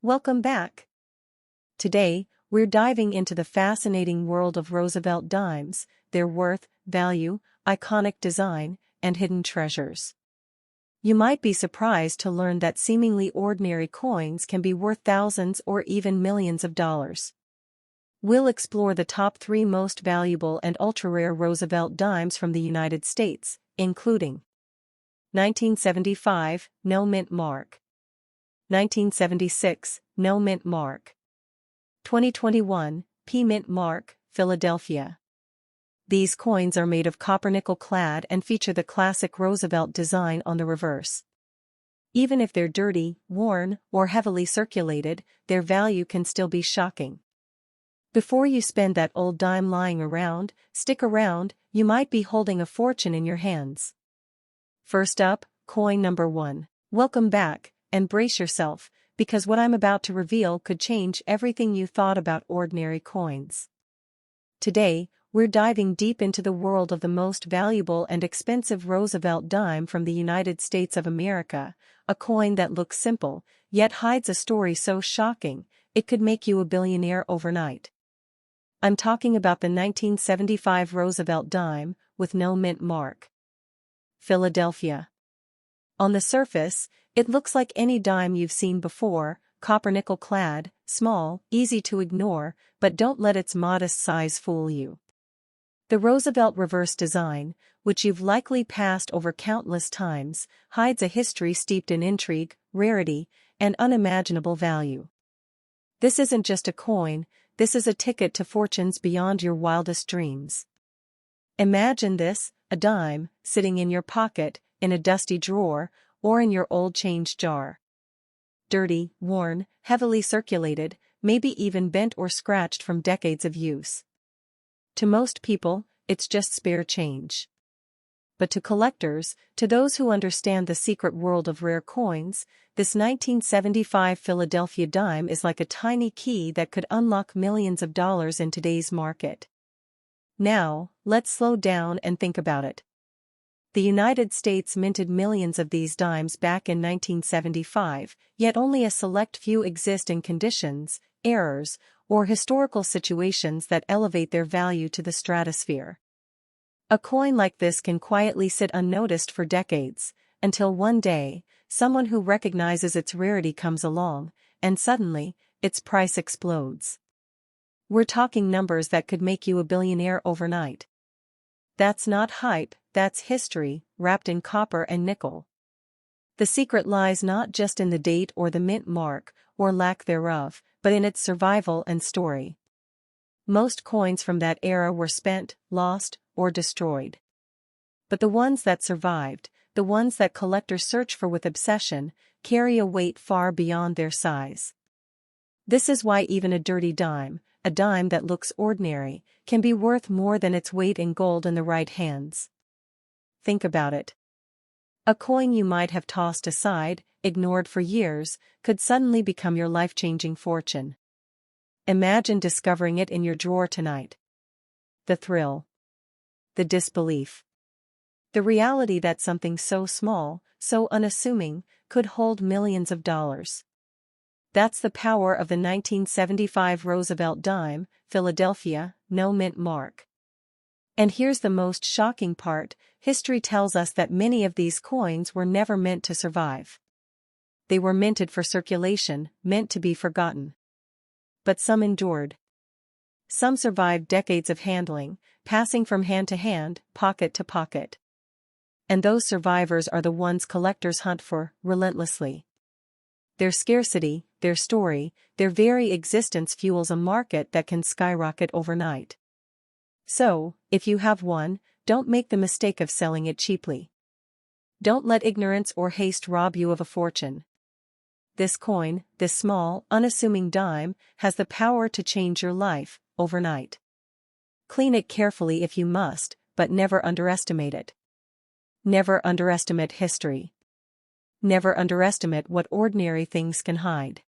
Welcome back. Today, we're diving into the fascinating world of Roosevelt Dimes, their worth, value, iconic design, and hidden treasures. You might be surprised to learn that seemingly ordinary coins can be worth thousands or even millions of dollars. We'll explore the top 3 most valuable and ultra-rare Roosevelt dimes from the United States, including 1975, no mint mark. 1976, no mint mark. 2021, P-mint mark, Philadelphia. These coins are made of copper nickel clad and feature the classic Roosevelt design on the reverse. Even if they're dirty, worn, or heavily circulated, their value can still be shocking. Before you spend that old dime lying around, stick around, you might be holding a fortune in your hands. First up, coin number 1. Welcome back, and brace yourself, because what I'm about to reveal could change everything you thought about ordinary coins. Today, we're diving deep into the world of the most valuable and expensive Roosevelt dime from the United States of America, a coin that looks simple, yet hides a story so shocking, it could make you a billionaire overnight. I'm talking about the 1975 Roosevelt dime, with no mint mark. Philadelphia. On the surface, it looks like any dime you've seen before, copper nickel clad, small, easy to ignore, but don't let its modest size fool you. The Roosevelt reverse design, which you've likely passed over countless times, hides a history steeped in intrigue, rarity, and unimaginable value. This isn't just a coin, this is a ticket to fortunes beyond your wildest dreams. Imagine this, a dime, sitting in your pocket, in a dusty drawer, or in your old change jar. Dirty, worn, heavily circulated, maybe even bent or scratched from decades of use. To most people, it's just spare change. But to collectors, to those who understand the secret world of rare coins, this 1975 Philadelphia dime is like a tiny key that could unlock millions of dollars in today's market. Now, let's slow down and think about it. The United States minted millions of these dimes back in 1975, yet only a select few exist in conditions, errors, or historical situations that elevate their value to the stratosphere. A coin like this can quietly sit unnoticed for decades, until one day, someone who recognizes its rarity comes along, and suddenly, its price explodes. We're talking numbers that could make you a billionaire overnight. That's not hype, that's history, wrapped in copper and nickel. The secret lies not just in the date or the mint mark, or lack thereof, but in its survival and story. Most coins from that era were spent, lost, or destroyed. But the ones that survived, the ones that collectors search for with obsession, carry a weight far beyond their size. This is why even a dirty dime, a dime that looks ordinary, can be worth more than its weight in gold in the right hands. Think about it. A coin you might have tossed aside, ignored for years, could suddenly become your life-changing fortune. Imagine discovering it in your drawer tonight. The thrill. The disbelief. The reality that something so small, so unassuming, could hold millions of dollars. That's the power of the 1975 Roosevelt dime, Philadelphia, no mint mark. And here's the most shocking part, history tells us that many of these coins were never meant to survive. They were minted for circulation, meant to be forgotten. But some endured. Some survived decades of handling, passing from hand to hand, pocket to pocket. And those survivors are the ones collectors hunt for, relentlessly. Their scarcity, their story, their very existence fuels a market that can skyrocket overnight. So, if you have one, don't make the mistake of selling it cheaply. Don't let ignorance or haste rob you of a fortune. This coin, this small, unassuming dime, has the power to change your life, overnight. Clean it carefully if you must, but never underestimate it. Never underestimate history. Never underestimate what ordinary things can hide.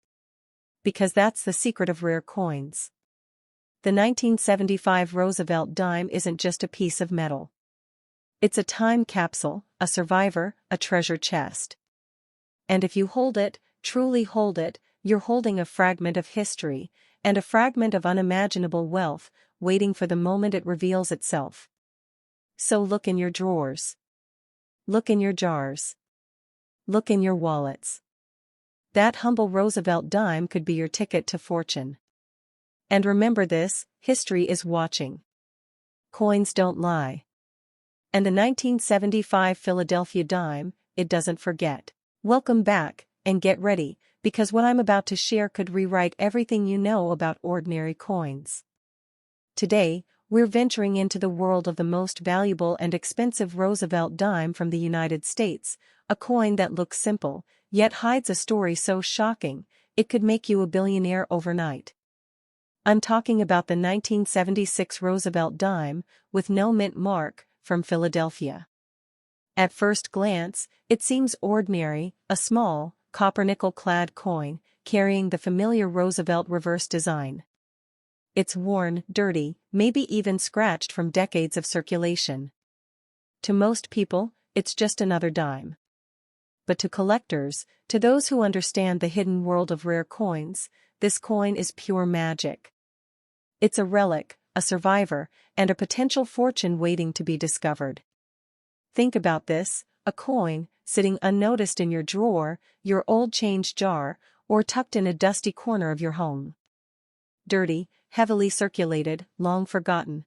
Because that's the secret of rare coins. The 1975 Roosevelt dime isn't just a piece of metal. It's a time capsule, a survivor, a treasure chest. And if you hold it, truly hold it, you're holding a fragment of history, and a fragment of unimaginable wealth, waiting for the moment it reveals itself. So look in your drawers. Look in your jars. Look in your wallets. That humble Roosevelt dime could be your ticket to fortune. And remember this, history is watching. Coins don't lie. And the 1975 Philadelphia dime, it doesn't forget. Welcome back, and get ready, because what I'm about to share could rewrite everything you know about ordinary coins. Today, we're venturing into the world of the most valuable and expensive Roosevelt dime from the United States, a coin that looks simple, yet hides a story so shocking, it could make you a billionaire overnight. I'm talking about the 1976 Roosevelt dime, with no mint mark, from Philadelphia. At first glance, it seems ordinary, a small, copper-nickel-clad coin, carrying the familiar Roosevelt reverse design. It's worn, dirty, maybe even scratched from decades of circulation. To most people, it's just another dime. But to collectors, to those who understand the hidden world of rare coins, this coin is pure magic. It's a relic, a survivor, and a potential fortune waiting to be discovered. Think about this, a coin, sitting unnoticed in your drawer, your old change jar, or tucked in a dusty corner of your home. Dirty, heavily circulated, long forgotten.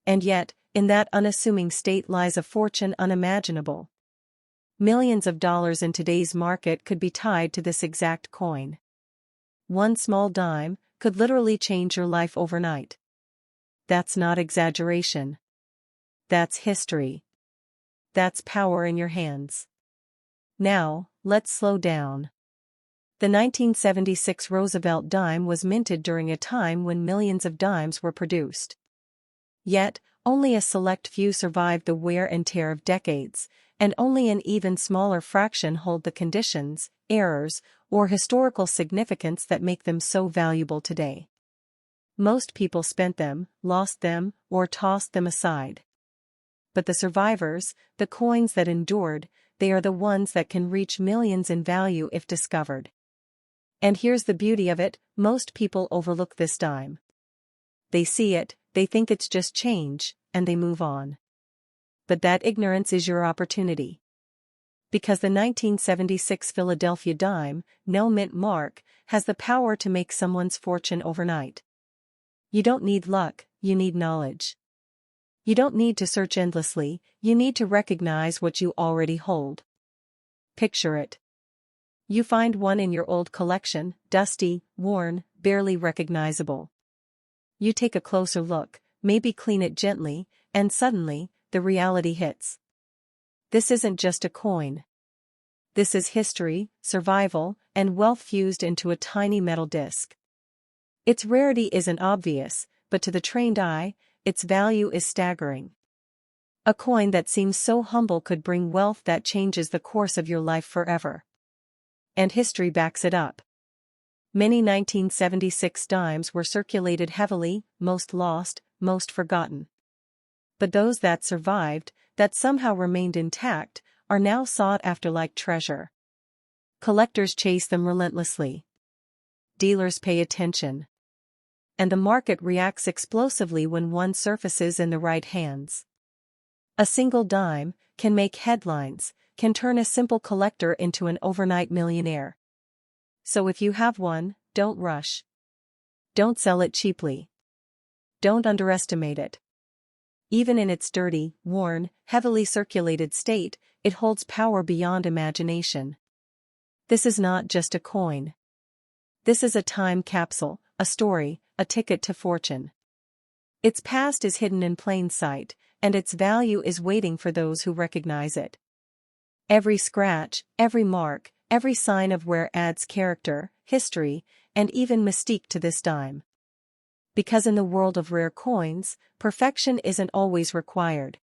And yet, in that unassuming state lies a fortune unimaginable. Millions of dollars in today's market could be tied to this exact coin. One small dime could literally change your life overnight. That's not exaggeration. That's history. That's power in your hands. Now, let's slow down. The 1976 Roosevelt dime was minted during a time when millions of dimes were produced. Yet, only a select few survived the wear and tear of decades, and only an even smaller fraction hold the conditions, errors, or historical significance that make them so valuable today. Most people spent them, lost them, or tossed them aside. But the survivors, the coins that endured, they are the ones that can reach millions in value if discovered. And here's the beauty of it, most people overlook this dime. They see it, they think it's just change, and they move on. But that ignorance is your opportunity. Because the 1976 Philadelphia dime, no mint mark, has the power to make someone's fortune overnight. You don't need luck, you need knowledge. You don't need to search endlessly, you need to recognize what you already hold. Picture it. You find one in your old collection, dusty, worn, barely recognizable. You take a closer look, maybe clean it gently, and suddenly, the reality hits. This isn't just a coin. This is history, survival, and wealth fused into a tiny metal disc. Its rarity isn't obvious, but to the trained eye, its value is staggering. A coin that seems so humble could bring wealth that changes the course of your life forever. And history backs it up. Many 1976 dimes were circulated heavily, most lost, most forgotten. But those that survived, that somehow remained intact, are now sought after like treasure. Collectors chase them relentlessly. Dealers pay attention. And the market reacts explosively when one surfaces in the right hands. A single dime can make headlines, can turn a simple collector into an overnight millionaire. So if you have one, don't rush. Don't sell it cheaply. Don't underestimate it. Even in its dirty, worn, heavily circulated state, it holds power beyond imagination. This is not just a coin. This is a time capsule, a story, a ticket to fortune. Its past is hidden in plain sight, and its value is waiting for those who recognize it. Every scratch, every mark, every sign of wear adds character, history, and even mystique to this dime. Because in the world of rare coins, perfection isn't always required.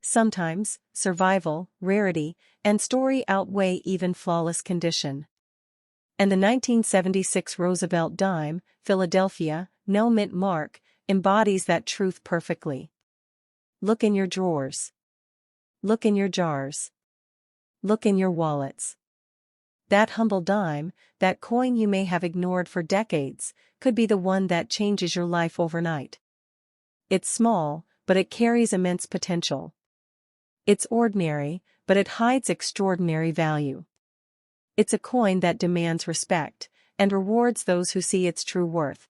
Sometimes, survival, rarity, and story outweigh even flawless condition. And the 1976 Roosevelt dime, Philadelphia, no mint mark, embodies that truth perfectly. Look in your drawers. Look in your jars. Look in your wallets. That humble dime, that coin you may have ignored for decades, could be the one that changes your life overnight. It's small, but it carries immense potential. It's ordinary, but it hides extraordinary value. It's a coin that demands respect, and rewards those who see its true worth.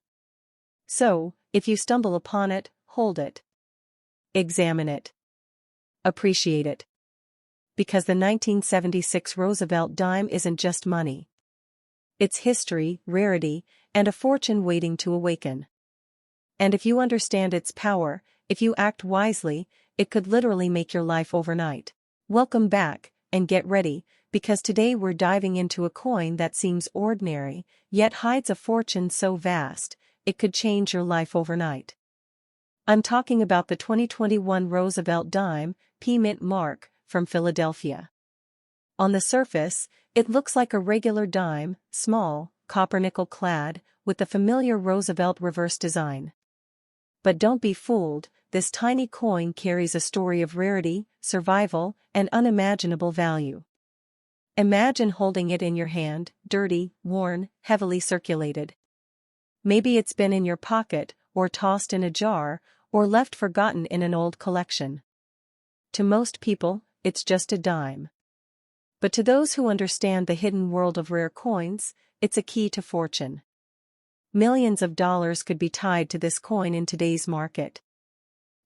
So, if you stumble upon it, hold it. Examine it. Appreciate it. Because the 1976 Roosevelt dime isn't just money. It's history, rarity, and a fortune waiting to awaken. And if you understand its power, if you act wisely, it could literally make your life overnight. Welcome back, and get ready, because today we're diving into a coin that seems ordinary, yet hides a fortune so vast, it could change your life overnight. I'm talking about the 2021 Roosevelt Dime, P-Mint mark, from Philadelphia. On the surface, it looks like a regular dime, small, copper-nickel clad, with the familiar Roosevelt reverse design. But don't be fooled, this tiny coin carries a story of rarity, survival, and unimaginable value. Imagine holding it in your hand, dirty, worn, heavily circulated. Maybe it's been in your pocket, or tossed in a jar, or left forgotten in an old collection. To most people, it's just a dime. But to those who understand the hidden world of rare coins, it's a key to fortune. Millions of dollars could be tied to this coin in today's market.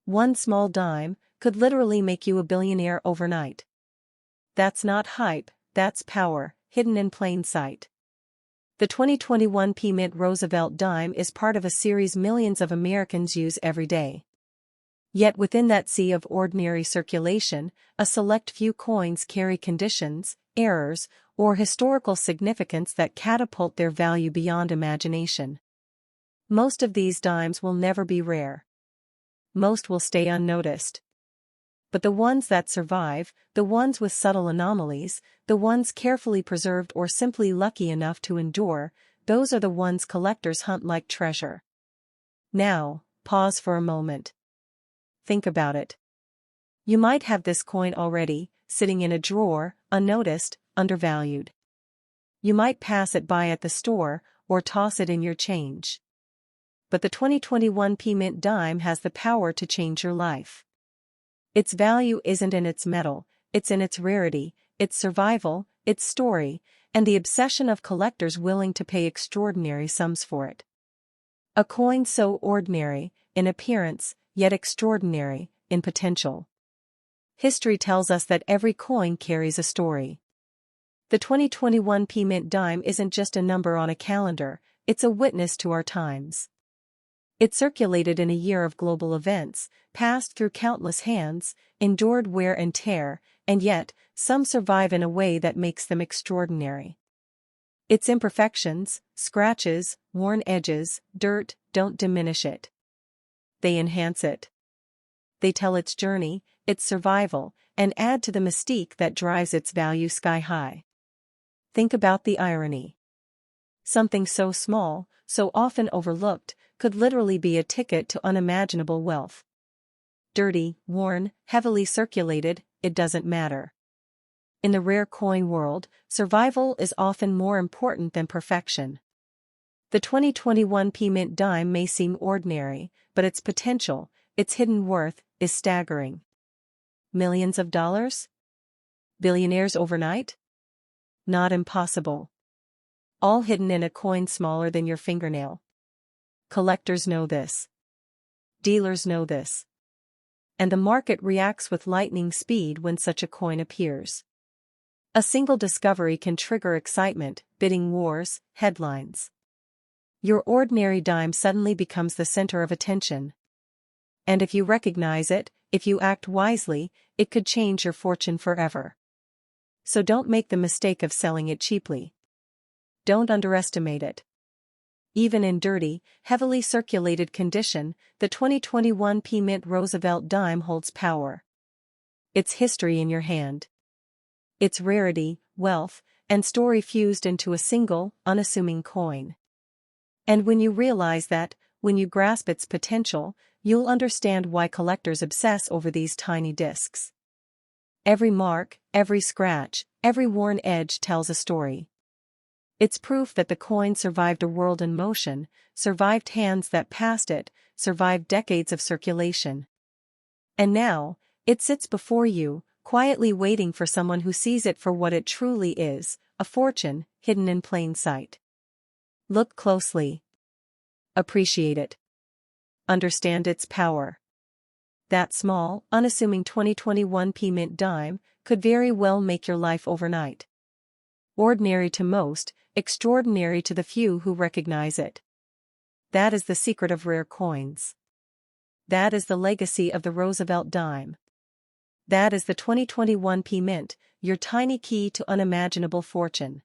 One small dime could literally make you a billionaire overnight. That's not hype, that's power, hidden in plain sight. The 2021 P-Mint Roosevelt dime is part of a series millions of Americans use every day. Yet within that sea of ordinary circulation, a select few coins carry conditions, errors, or historical significance that catapult their value beyond imagination. Most of these dimes will never be rare. Most will stay unnoticed. But the ones that survive, the ones with subtle anomalies, the ones carefully preserved or simply lucky enough to endure, those are the ones collectors hunt like treasure. Now, pause for a moment. Think about it. You might have this coin already, sitting in a drawer, unnoticed, undervalued. You might pass it by at the store, or toss it in your change. But the 2021 P-Mint dime has the power to change your life. Its value isn't in its metal, it's in its rarity, its survival, its story, and the obsession of collectors willing to pay extraordinary sums for it. A coin so ordinary, in appearance, yet extraordinary, in potential. History tells us that every coin carries a story. The 2021 P-Mint dime isn't just a number on a calendar, it's a witness to our times. It circulated in a year of global events, passed through countless hands, endured wear and tear, and yet, some survive in a way that makes them extraordinary. Its imperfections, scratches, worn edges, dirt, don't diminish it. They enhance it. They tell its journey, its survival, and add to the mystique that drives its value sky high. Think about the irony. Something so small, so often overlooked, could literally be a ticket to unimaginable wealth. Dirty, worn, heavily circulated, it doesn't matter. In the rare coin world, survival is often more important than perfection. The 2021 P-Mint dime may seem ordinary, but its potential, its hidden worth, is staggering. Millions of dollars? Billionaires overnight? Not impossible. All hidden in a coin smaller than your fingernail. Collectors know this. Dealers know this. And the market reacts with lightning speed when such a coin appears. A single discovery can trigger excitement, bidding wars, headlines. Your ordinary dime suddenly becomes the center of attention. And if you recognize it, if you act wisely, it could change your fortune forever. So don't make the mistake of selling it cheaply. Don't underestimate it. Even in dirty, heavily circulated condition, the 2021 P-Mint Roosevelt dime holds power. It's history in your hand. It's rarity, wealth, and story fused into a single, unassuming coin. And when you realize that, when you grasp its potential, you'll understand why collectors obsess over these tiny discs. Every mark, every scratch, every worn edge tells a story. It's proof that the coin survived a world in motion, survived hands that passed it, survived decades of circulation. And now, it sits before you, quietly waiting for someone who sees it for what it truly is, a fortune, hidden in plain sight. Look closely. Appreciate it. Understand its power. That small, unassuming 2021 Mint dime could very well make your life overnight. Ordinary to most, extraordinary to the few who recognize it. That is the secret of rare coins. That is the legacy of the Roosevelt dime. That is the 2021 Mint, your tiny key to unimaginable fortune.